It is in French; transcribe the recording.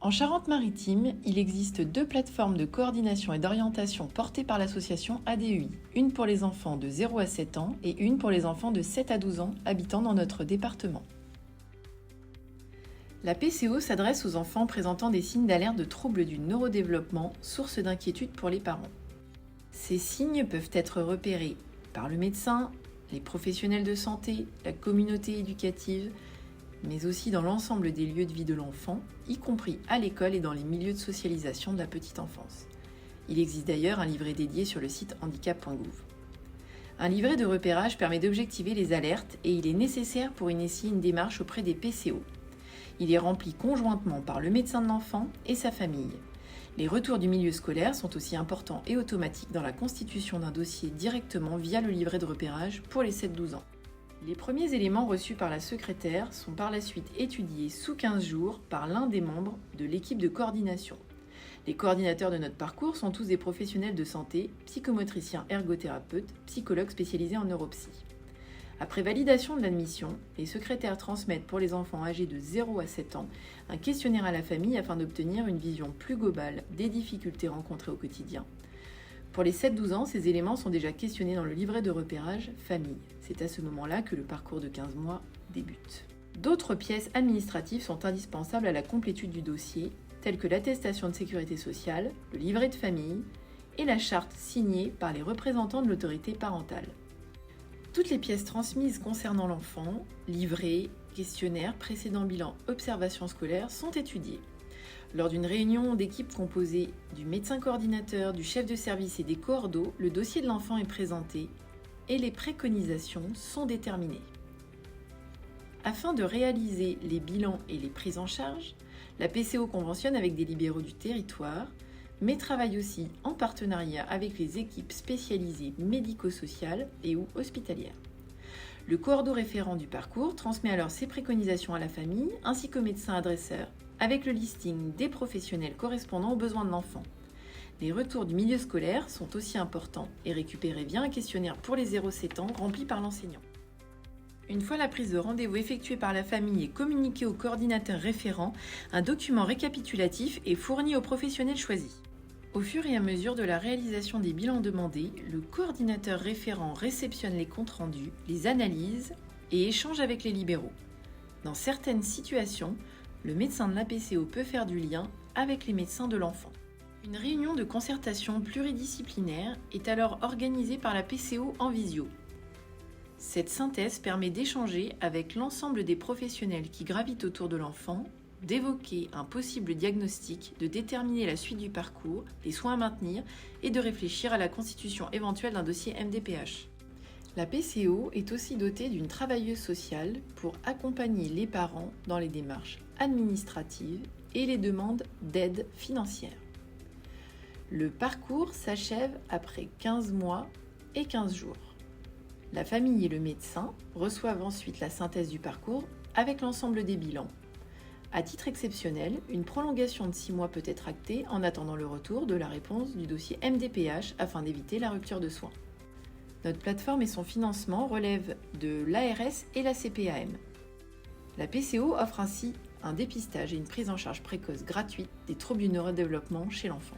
En Charente-Maritime, il existe 2 plateformes de coordination et d'orientation portées par l'association ADEI, une pour les enfants de 0 à 7 ans et une pour les enfants de 7 à 12 ans habitant dans notre département. La PCO s'adresse aux enfants présentant des signes d'alerte de troubles du neurodéveloppement, source d'inquiétude pour les parents. Ces signes peuvent être repérés par le médecin, les professionnels de santé, la communauté éducative, mais aussi dans l'ensemble des lieux de vie de l'enfant, y compris à l'école et dans les milieux de socialisation de la petite enfance. Il existe d'ailleurs un livret dédié sur le site handicap.gouv. Un livret de repérage permet d'objectiver les alertes et il est nécessaire pour initier une démarche auprès des PCO. Il est rempli conjointement par le médecin de l'enfant et sa famille. Les retours du milieu scolaire sont aussi importants et automatiques dans la constitution d'un dossier directement via le livret de repérage pour les 7-12 ans. Les premiers éléments reçus par la secrétaire sont par la suite étudiés sous 15 jours par l'un des membres de l'équipe de coordination. Les coordinateurs de notre parcours sont tous des professionnels de santé, psychomotriciens ergothérapeutes, psychologues spécialisés en neuropsy. Après validation de l'admission, les secrétaires transmettent pour les enfants âgés de 0 à 7 ans un questionnaire à la famille afin d'obtenir une vision plus globale des difficultés rencontrées au quotidien. Pour les 7-12 ans, ces éléments sont déjà questionnés dans le livret de repérage famille. C'est à ce moment-là que le parcours de 15 mois débute. D'autres pièces administratives sont indispensables à la complétude du dossier, telles que l'attestation de sécurité sociale, le livret de famille et la charte signée par les représentants de l'autorité parentale. Toutes les pièces transmises concernant l'enfant, livret, questionnaire, précédent bilan, observation scolaire, sont étudiées. Lors d'une réunion d'équipe composée du médecin coordinateur, du chef de service et des coordos, le dossier de l'enfant est présenté et les préconisations sont déterminées. Afin de réaliser les bilans et les prises en charge, la PCO conventionne avec des libéraux du territoire, mais travaille aussi en partenariat avec les équipes spécialisées médico-sociales et ou hospitalières. Le coordo référent du parcours transmet alors ses préconisations à la famille ainsi qu'au médecin adresseur, avec le listing des professionnels correspondant aux besoins de l'enfant. Les retours du milieu scolaire sont aussi importants et récupérés via un questionnaire pour les 0-7 ans rempli par l'enseignant. Une fois la prise de rendez-vous effectuée par la famille et communiquée au coordinateur référent, un document récapitulatif est fourni aux professionnels choisis. Au fur et à mesure de la réalisation des bilans demandés, le coordinateur référent réceptionne les comptes rendus, les analyse et échange avec les libéraux. Dans certaines situations, le médecin de la PCO peut faire du lien avec les médecins de l'enfant. Une réunion de concertation pluridisciplinaire est alors organisée par la PCO en visio. Cette synthèse permet d'échanger avec l'ensemble des professionnels qui gravitent autour de l'enfant, d'évoquer un possible diagnostic, de déterminer la suite du parcours, les soins à maintenir et de réfléchir à la constitution éventuelle d'un dossier MDPH. La PCO est aussi dotée d'une travailleuse sociale pour accompagner les parents dans les démarches administratives et les demandes d'aide financière. Le parcours s'achève après 15 mois et 15 jours. La famille et le médecin reçoivent ensuite la synthèse du parcours avec l'ensemble des bilans. À titre exceptionnel, une prolongation de 6 mois peut être actée en attendant le retour de la réponse du dossier MDPH afin d'éviter la rupture de soins. Notre plateforme et son financement relèvent de l'ARS et la CPAM. La PCO offre ainsi un dépistage et une prise en charge précoce gratuite des troubles du neurodéveloppement chez l'enfant.